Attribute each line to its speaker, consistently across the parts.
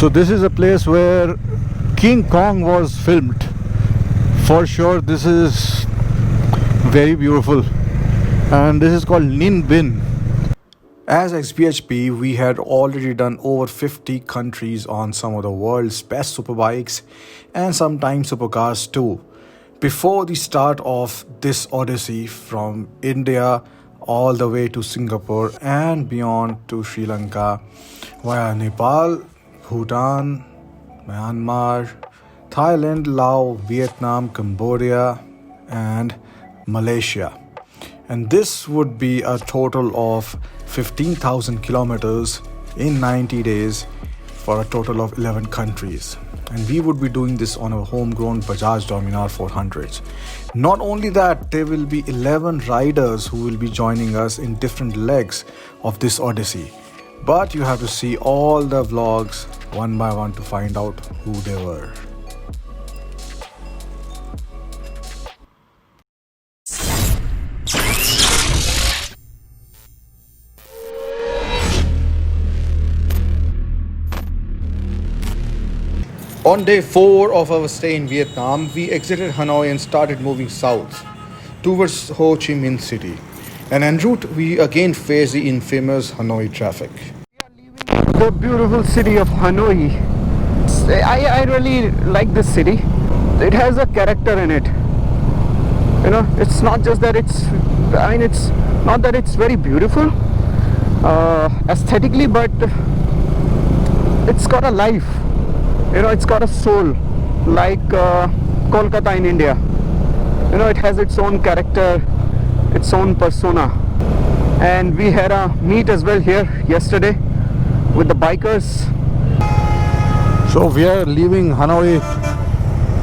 Speaker 1: So this is a place where King Kong was filmed. For sure, this is very beautiful. And this is called Ninh Binh. As xBhp, we had already done over 50 countries on some of the world's best superbikes and sometimes supercars too. Before the start of this odyssey from India all the way to Singapore and beyond to Sri Lanka via Nepal, Bhutan, Myanmar, Thailand, Laos, Vietnam, Cambodia and Malaysia. And this would be a total of 15,000 kilometers in 90 days for a total of 11 countries. And we would be doing this on a homegrown Bajaj Dominar 400s. Not only that, there will be 11 riders who will be joining us in different legs of this odyssey. But you have to see all the vlogs one by one to find out who they were. On day 4 of our stay in Vietnam, we exited Hanoi and started moving south towards Ho Chi Minh City. And en route, we again faced the infamous Hanoi traffic.
Speaker 2: The beautiful city of Hanoi. I really like this city. It has a character in it. You know, it's not just that it's not that it's very beautiful aesthetically, but it's got a life. You know, it's got a soul, like Kolkata in India. You know, it has its own character, its own persona. And we had a meet as well here yesterday with the bikers.
Speaker 1: So we are leaving Hanoi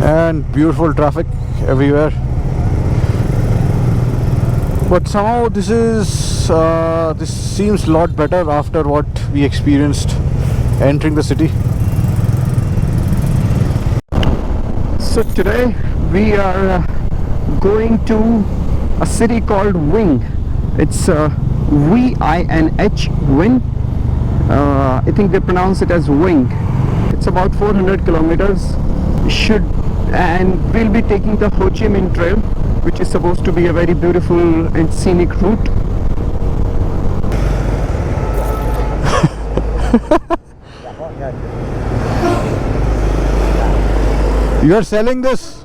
Speaker 1: and beautiful traffic everywhere. But somehow this seems a lot better after what we experienced entering the city.
Speaker 2: So today we are going to a city called Binh. It's V-I-N-H, Binh. I think they pronounce it as Binh. It's about 400 kilometers. And we'll be taking the Ho Chi Minh Trail, which is supposed to be a very beautiful and scenic route.
Speaker 1: You are selling this?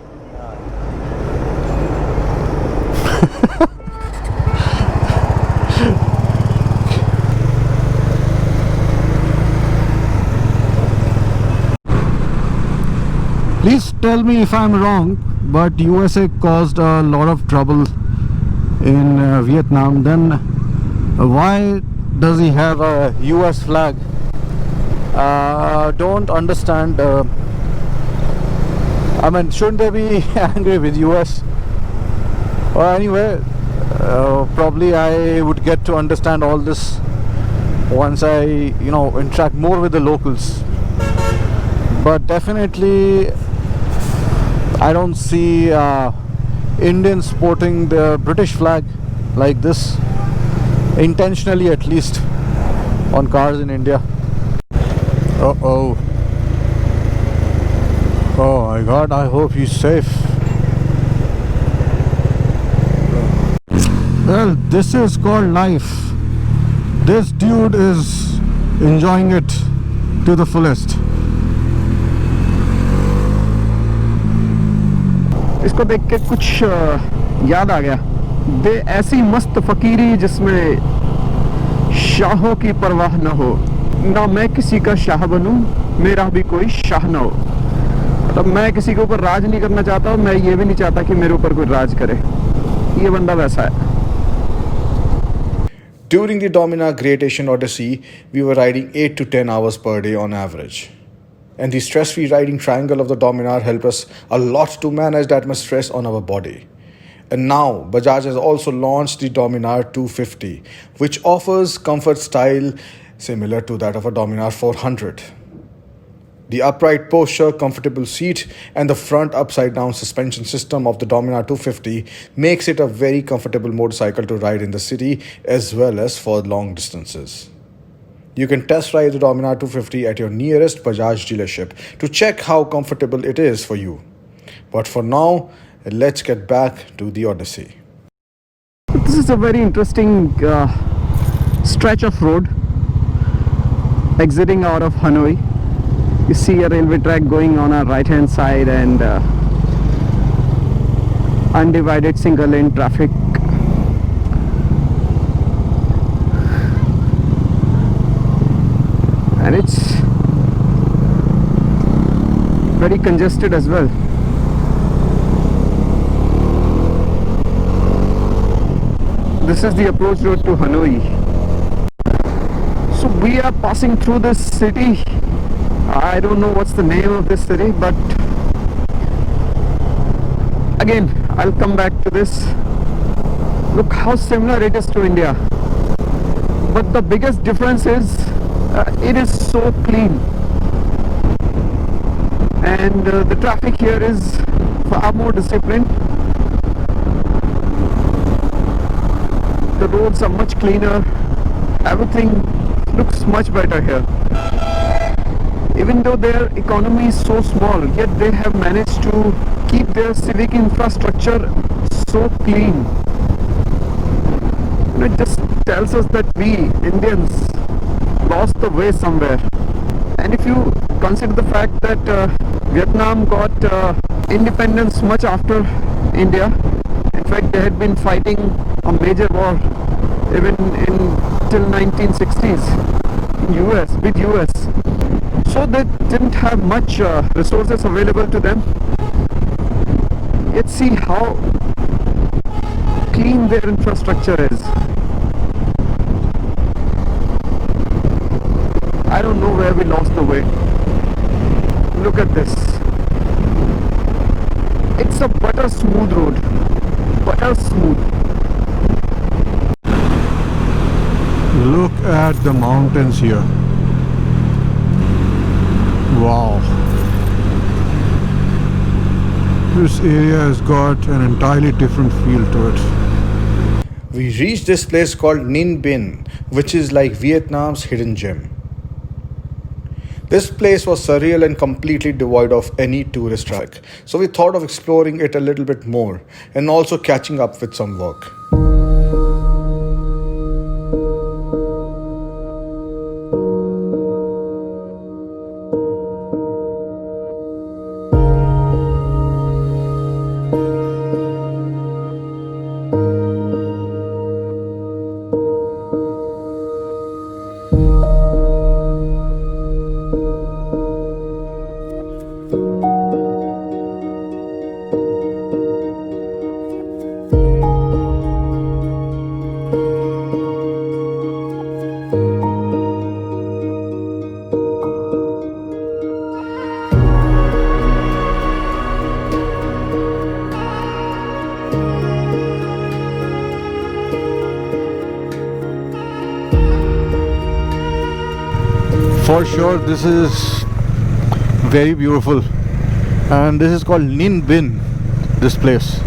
Speaker 1: Please tell me if I'm wrong, but USA caused a lot of trouble in Vietnam. Then why does he have a US flag? Don't understand. I mean, shouldn't they be angry with US? Or anyway, probably I would get to understand all this once I, interact more with the locals. But definitely, I don't see Indians sporting the British flag like this, intentionally at least, on cars in India. Uh-oh. Oh my God, I hope he's safe. Well, this is called life. This dude is enjoying it to the fullest.
Speaker 2: इसको देख के कुछ याद आ गया। दे ऐसी मस्त फकीरी जिसमें शाहों की परवाह न हो, ना मैं किसी का शाह बनूं, मेरा भी कोई शाह न हो। मतलब मैं किसी के ऊपर राज नहीं करना चाहता और मैं ये भी नहीं चाहता कि मेरे ऊपर कोई राज करे। ये बंदा वैसा है।
Speaker 1: During the Dominar Great Asian Odyssey, we were riding 8 to 10 hours per day on average. And the stress-free riding triangle of the Dominar helped us a lot to manage that much stress on our body. And now, Bajaj has also launched the Dominar 250, which offers comfort style similar to that of a Dominar 400. The upright posture, comfortable seat, and the front upside-down suspension system of the Dominar 250 makes it a very comfortable motorcycle to ride in the city as well as for long distances. You can test ride the Dominar 250 at your nearest Bajaj dealership to check how comfortable it is for you. But for now, let's get back to the Odyssey.
Speaker 2: This is a very interesting stretch of road exiting out of Hanoi. You see a railway track going on our right hand side and undivided single lane traffic. And it's very congested as well. This is the approach road to Hanoi. So we are passing through this city. I don't know what's the name of this city, but again, I'll come back to this. Look how similar it is to India. But the biggest difference is it is so clean. And the traffic here is far more disciplined. The roads are much cleaner. Everything looks much better here. Even though their economy is so small, yet they have managed to keep their civic infrastructure so clean. It just tells us that we Indians lost the way somewhere. And if you consider the fact that Vietnam got independence much after India, in fact they had been fighting a major war even till 1960s in with US. So they didn't have much resources available to them. Yet see how clean their infrastructure is. I don't know where we lost the way. Look at this. It's a butter smooth road. Butter smooth.
Speaker 1: Look at the mountains here. Wow. This area has got an entirely different feel to it. We reached this place called Ninh, which is like Vietnam's hidden gem. This place was surreal and completely devoid of any tourist traffic, so we thought of exploring it a little bit more and also catching up with some work. For sure, this is very beautiful, and this is called Ninh, this place.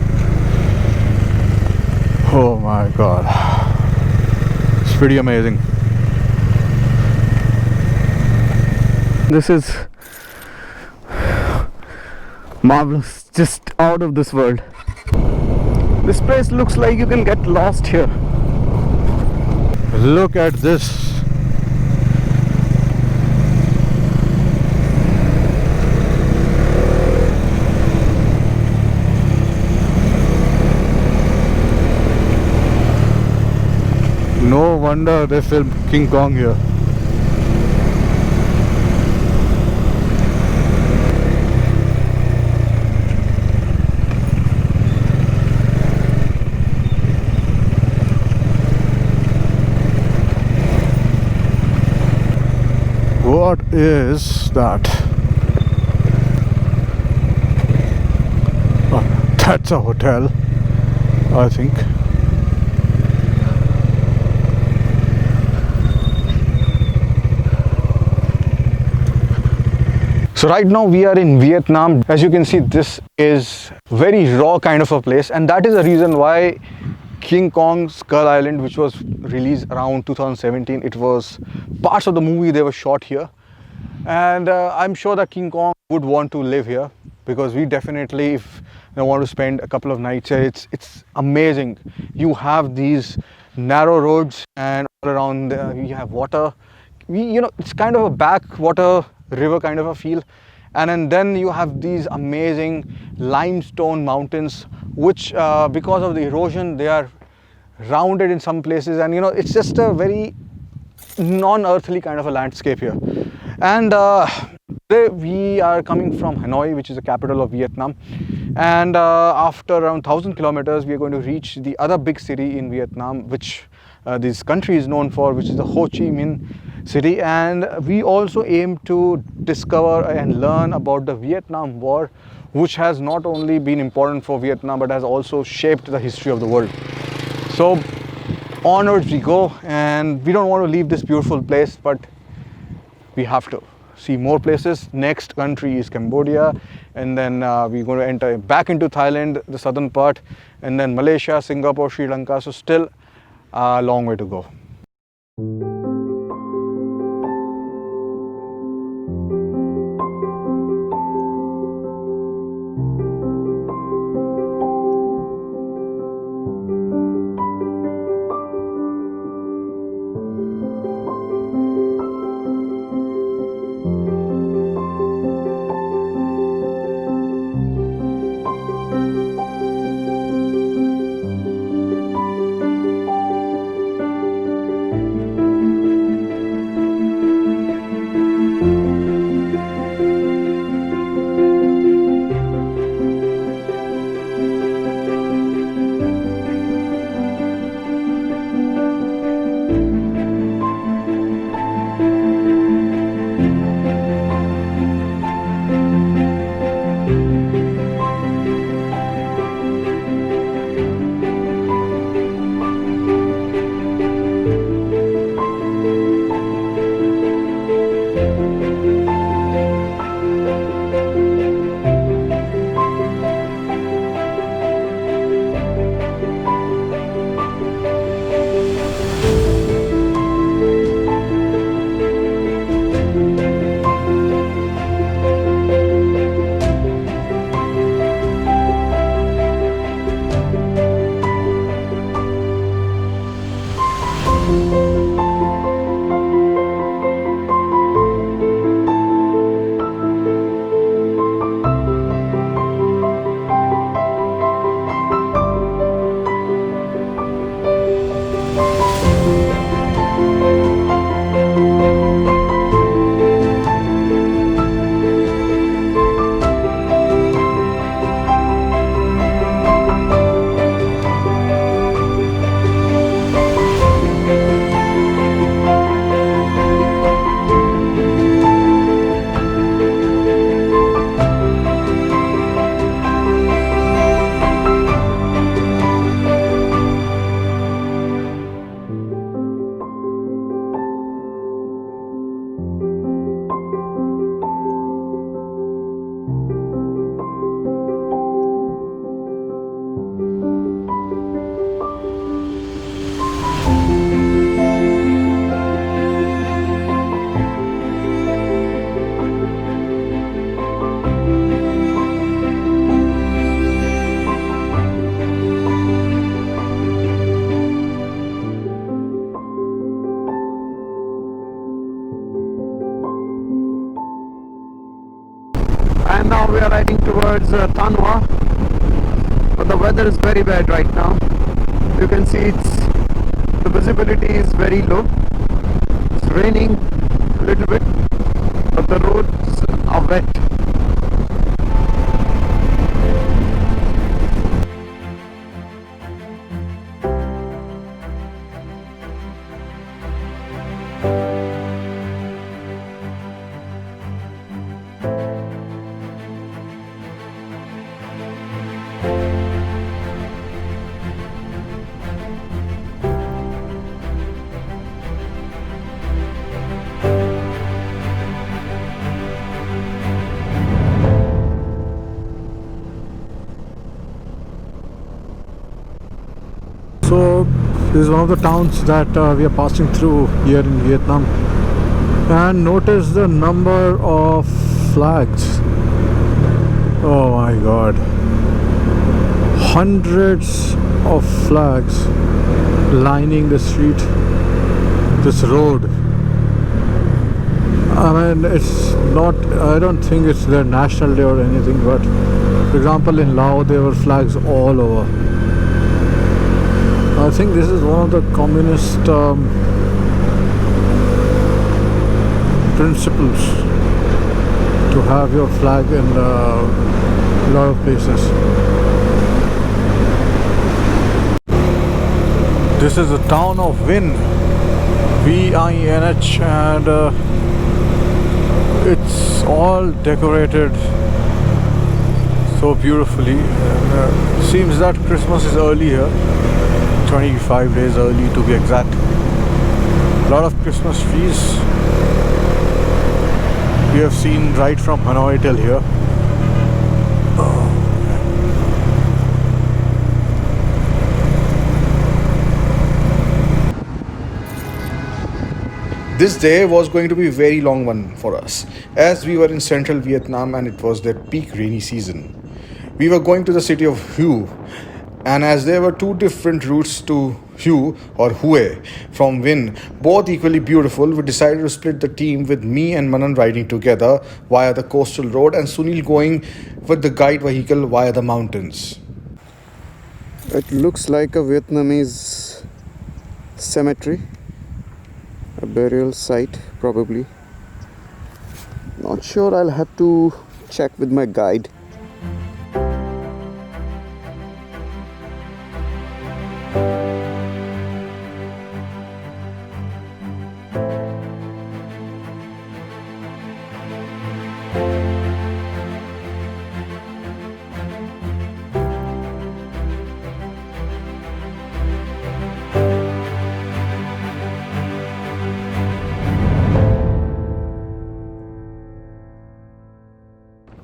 Speaker 1: Oh my god, it's pretty amazing.
Speaker 2: This is marvelous, just out of this world. This place looks like you can get lost here.
Speaker 1: Look at this. No wonder they filmed King Kong here. What is that? Oh, that's a hotel, I think. So right now we are in Vietnam. As you can see, this is very raw kind of a place, and that is the reason why King Kong Skull Island, which was released around 2017. It was parts of the movie they were shot here, and I'm sure that King Kong would want to live here, because we definitely, if want to spend a couple of nights here, it's amazing. You have these narrow roads, and all around you have water. It's kind of a backwater river kind of a feel, and then you have these amazing limestone mountains, which because of the erosion they are rounded in some places, and it's just a very non-earthly kind of a landscape here. And today we are coming from Hanoi, which is the capital of Vietnam, and after around 1,000 kilometers we are going to reach the other big city in Vietnam, which this country is known for, which is the Ho Chi Minh city. And we also aim to discover and learn about the Vietnam War, which has not only been important for Vietnam but has also shaped the history of the world. So onwards we go, and we don't want to leave this beautiful place, but we have to see more places. Next country is Cambodia, and then we're going to enter back into Thailand, the southern part, and then Malaysia, Singapore, Sri Lanka. So still a long way to go.
Speaker 2: And now we are riding towards Tanwa, but the weather is very bad right now. You can see the visibility is very low. It's raining a little bit, but the roads are wet.
Speaker 1: So So this is one of the towns that we are passing through here in Vietnam, and notice the number of flags. Oh my god, hundreds of flags lining the street, this road. I mean, it's not, I don't think it's their national day or anything, but for example in Laos there were flags all over. I think this is one of the communist principles, to have your flag in a lot of places. This is the town of Vinh, V-I-N-H, and it's all decorated so beautifully. And, seems that Christmas is early here, 25 days early to be exact. A lot of Christmas trees we have seen right from Hanoi till here.
Speaker 3: This day was going to be a very long one for us, as we were in central Vietnam and it was their peak rainy season. We were going to the city of Hue, and as there were two different routes to Hue or Hue from Vinh, both equally beautiful, we decided to split the team, with me and Manan riding together via the coastal road and Sunil going with the guide vehicle via the mountains.
Speaker 2: It looks like a Vietnamese cemetery, a burial site probably. Not sure, I'll have to check with my guide.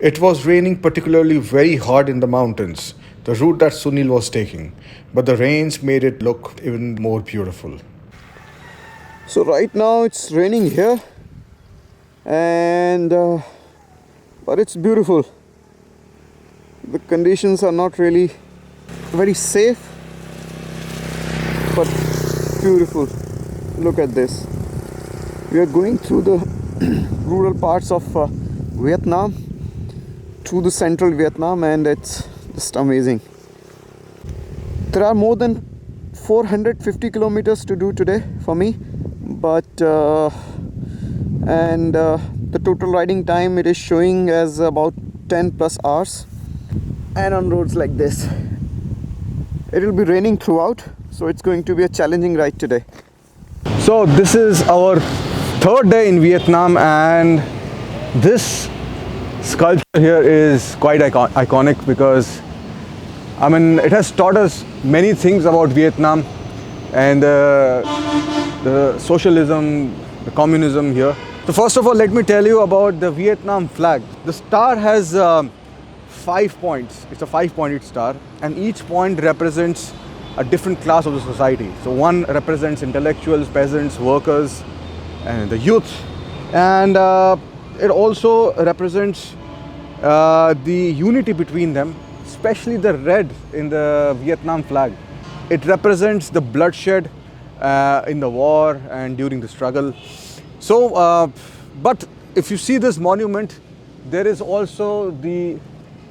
Speaker 3: It was raining particularly very hard in the mountains, the route that Sunil was taking, but the rains made it look even more beautiful.
Speaker 2: So right now it's raining here, and but it's beautiful. The conditions are not really very safe, but beautiful. Look at this. We are going through the rural parts of Vietnam, through the central Vietnam, and it's just amazing. There are more than 450 kilometers to do today for me, but the total riding time it is showing as about 10 plus hours, and on roads like this it will be raining throughout, so it's going to be a challenging ride today.
Speaker 3: So this is our third day in Vietnam, and this sculpture here is quite iconic because I mean it has taught us many things about Vietnam and the socialism, the communism here. So first of all, let me tell you about the Vietnam flag. The star has 5 points. It's a 5-pointed star, and each point represents a different class of the society. So one represents intellectuals, peasants, workers, and the youth, and it also represents the unity between them, especially the red in the Vietnam flag. It represents the bloodshed in the war and during the struggle. So, but if you see this monument, there is also the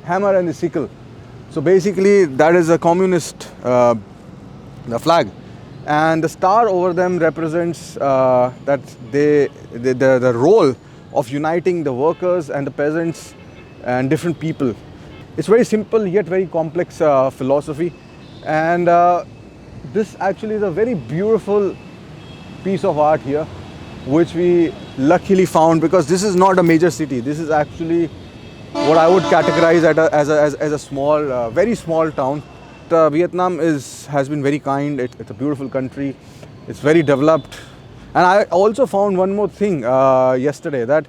Speaker 3: hammer and the sickle. So basically that is a communist the flag, and the star over them represents that the role of uniting the workers and the peasants and different people. It's very simple yet very complex philosophy, and this actually is a very beautiful piece of art here, which we luckily found, because this is not a major city. This is actually what I would categorize as a small, very small town. Vietnam has been very kind. It's a beautiful country. It's very developed. And I also found one more thing yesterday, that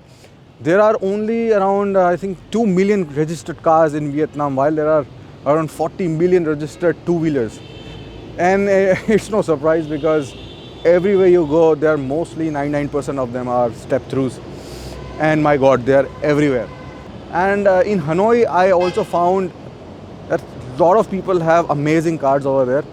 Speaker 3: there are only around I think 2 million registered cars in Vietnam, while there are around 40 million registered two-wheelers. And it's no surprise because everywhere you go, there are mostly 99% of them are step throughs, and my god, they are everywhere. And in Hanoi I also found that a lot of people have amazing cars over there.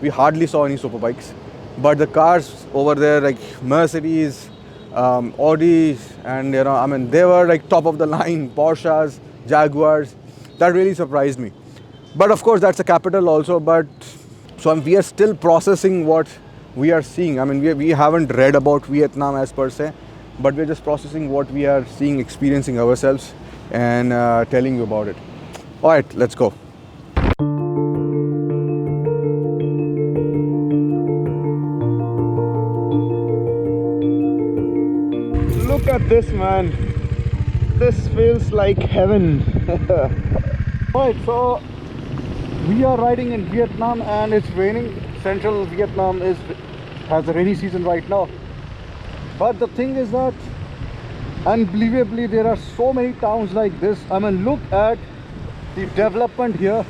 Speaker 3: We hardly saw any super bikes, but the cars over there like Mercedes, Audis, and I mean they were like top of the line, Porsches, Jaguars. That really surprised me. But of course that's a capital also, but so we are still processing what we are seeing. I mean we haven't read about Vietnam as per se, but we're just processing what we are seeing, experiencing ourselves, and telling you about it. All right, let's go.
Speaker 2: Look at this, man. This feels like heaven.
Speaker 1: Right, so we are riding in Vietnam and it's raining. Central Vietnam has a rainy season right now. But the thing is that unbelievably there are so many towns like this. I mean look at the development here.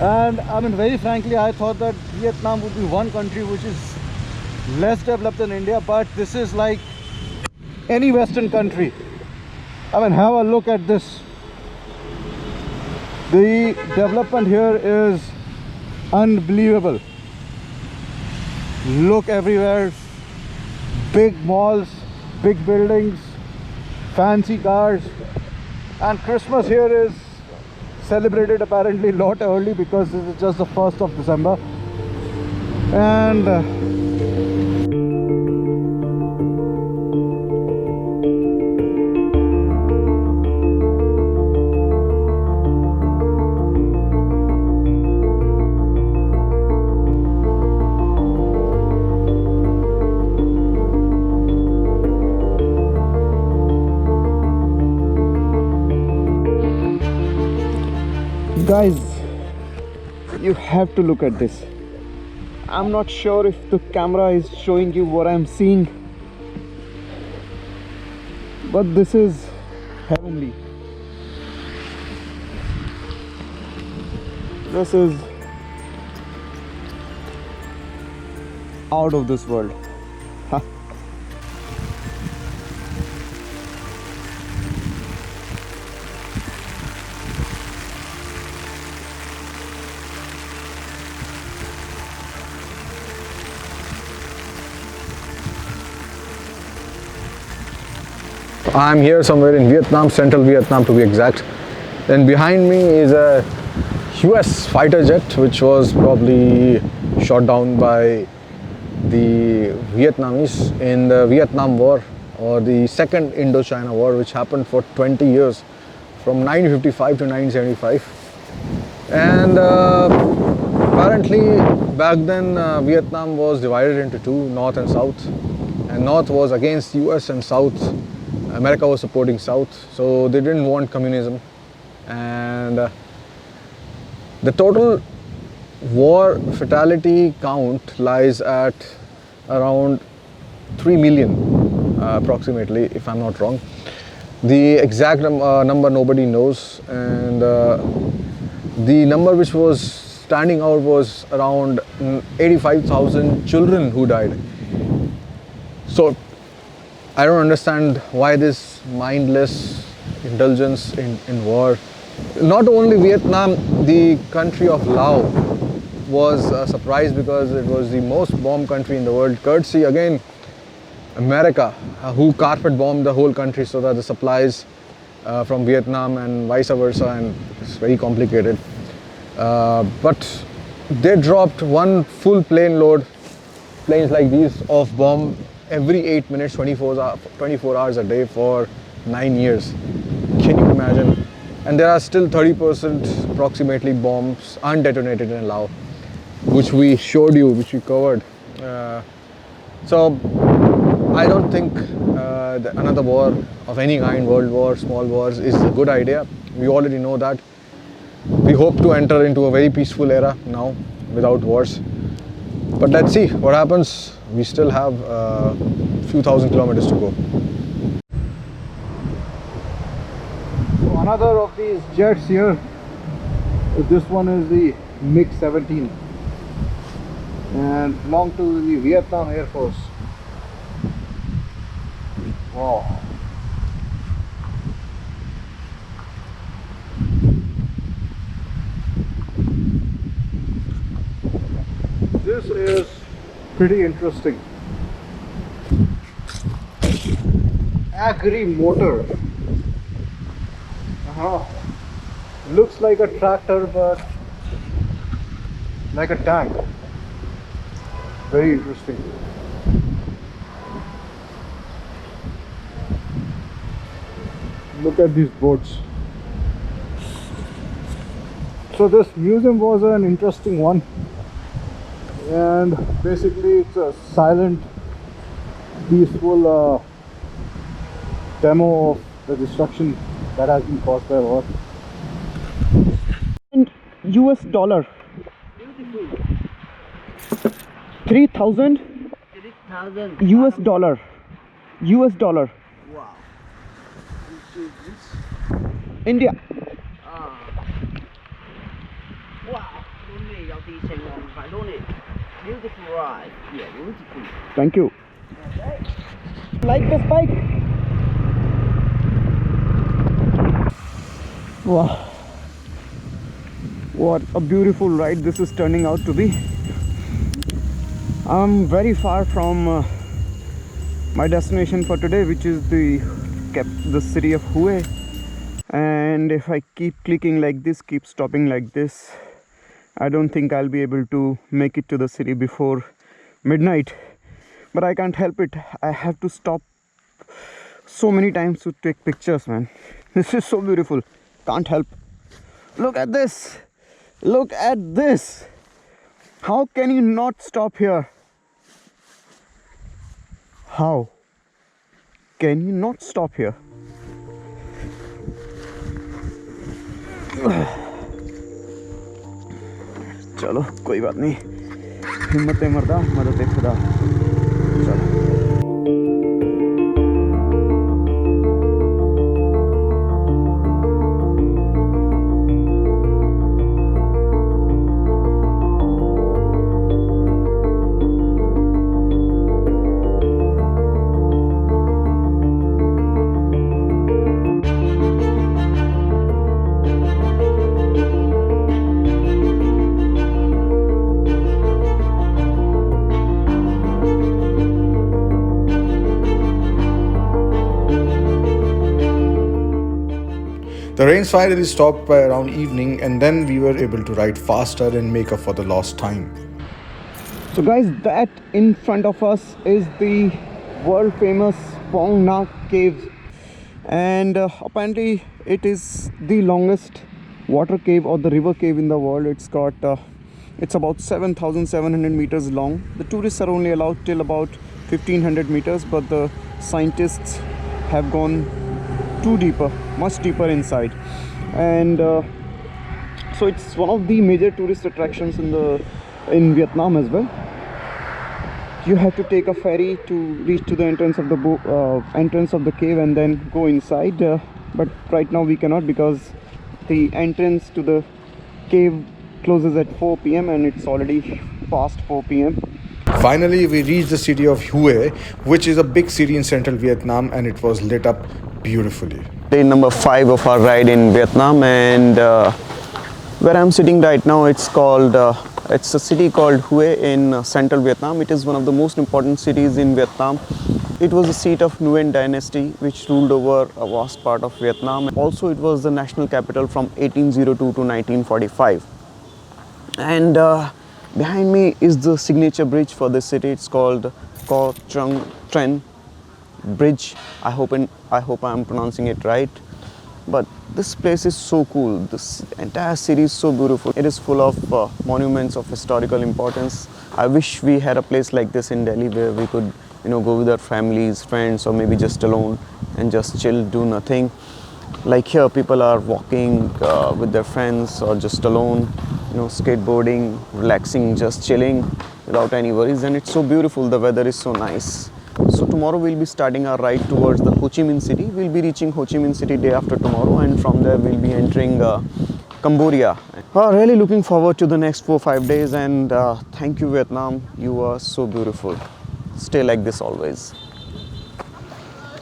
Speaker 1: And I mean very frankly I thought that Vietnam would be one country which is less developed than India, but this is like any Western country. I mean have a look at this. The development here is unbelievable. Look everywhere, big malls, big buildings, fancy cars, and Christmas here is celebrated apparently a lot early because this is just the 1st of December. And
Speaker 2: guys, you have to look at this. I'm not sure if the camera is showing you what I'm seeing, but this is heavenly. This is out of this world.
Speaker 3: I'm here somewhere in Vietnam, central Vietnam to be exact. Then behind me is a US fighter jet which was probably shot down by the Vietnamese in the Vietnam War, or the second Indochina War, which happened for 20 years from 1955 to 1975. And apparently back then Vietnam was divided into two, North and South, and North was against US and South, America was supporting South, so they didn't want communism. And the total war fatality count lies at around 3 million approximately, if I'm not wrong. The exact number nobody knows, and the number which was standing out was around 85,000 children who died. So I don't understand why this mindless indulgence in war. Not only Vietnam, the country of Laos was surprised because it was the most bombed country in the world, courtesy again America, who carpet bombed the whole country so that the supplies from Vietnam and vice versa, and it's very complicated. But they dropped one full plane load, planes like these, of bomb every 8 minutes, 24 hours a day for 9 years. Can you imagine? And there are still 30% approximately bombs undetonated in Laos, which we showed you, which we covered. So I don't think another war of any kind, world war, small wars, is a good idea. We already know that. We hope to enter into a very peaceful era now without wars. But let's see what happens. We still have a few thousand kilometers to go.
Speaker 1: so another of these jets here, this one is the MiG-17. and belong to the Vietnam Air Force. Wow. This is pretty interesting. Agri motor. Looks like a tractor, but like a tank. Very interesting. Look at these boats. So this museum was an interesting one, and basically it's a silent, peaceful demo of the destruction that has been caused by war.
Speaker 2: And US dollar. 3,000 US dollar. US dollar.
Speaker 4: Wow.
Speaker 2: India.
Speaker 4: Wow. Beautiful ride. Yeah, beautiful.
Speaker 2: Thank you. Like this bike? Wow. What a beautiful ride this is turning out to be. I'm very far from my destination for today, which is the city of Hue. And if I keep clicking like this, keep stopping like this, I don't think I'll be able to make it to the city before midnight. But I can't help it. I have to stop so many times to take pictures, man. This is so beautiful. Can't help. Look at this. Look at this. How can you not stop here? How can you not stop here? चलो कोई बात नहीं, हिम्मत मर्दा मदद खुदा। चलो
Speaker 1: The rains finally stopped by around evening, and then we were able to ride faster and make up for the lost time.
Speaker 2: So guys, that in front of us is the world famous Phong Nha cave, and apparently it is the longest water cave or the river cave in the world. It's about 7,700 meters long. The tourists are only allowed till about 1,500 meters, but the scientists have gone much deeper inside, and so it's one of the major tourist attractions in Vietnam as well. You have to take a ferry to reach to the entrance of the cave and then go inside, but right now we cannot because the entrance to the cave closes at 4 p.m. and it's already past 4 p.m.
Speaker 1: Finally, we reached the city of Hue, which is a big city in central Vietnam, and it was lit up beautifully.
Speaker 2: Day number 5 of our ride in Vietnam, and where I'm sitting right now, it's a city called Hue in central Vietnam. It is one of the most important cities in Vietnam. It was the seat of Nguyen dynasty, which ruled over a vast part of Vietnam. Also, it was the national capital from 1802 to 1945. And behind me is the signature bridge for the city. It's called Co Trung Tren Bridge. I hope I'm pronouncing it right. But this place is so cool. This entire city is so beautiful. It is full of monuments of historical importance. I wish we had a place like this in Delhi where we could, go with our families, friends, or maybe just alone and just chill, do nothing. Like here, people are walking with their friends or just alone, skateboarding, relaxing, just chilling without any worries. And it's so beautiful. The weather is so nice. So tomorrow we'll be starting our ride towards the Ho Chi Minh City. We'll be reaching Ho Chi Minh City day after tomorrow, and from there we'll be entering Cambodia. Really looking forward to the next 4-5 days, and thank you Vietnam, you are so beautiful. Stay like this always.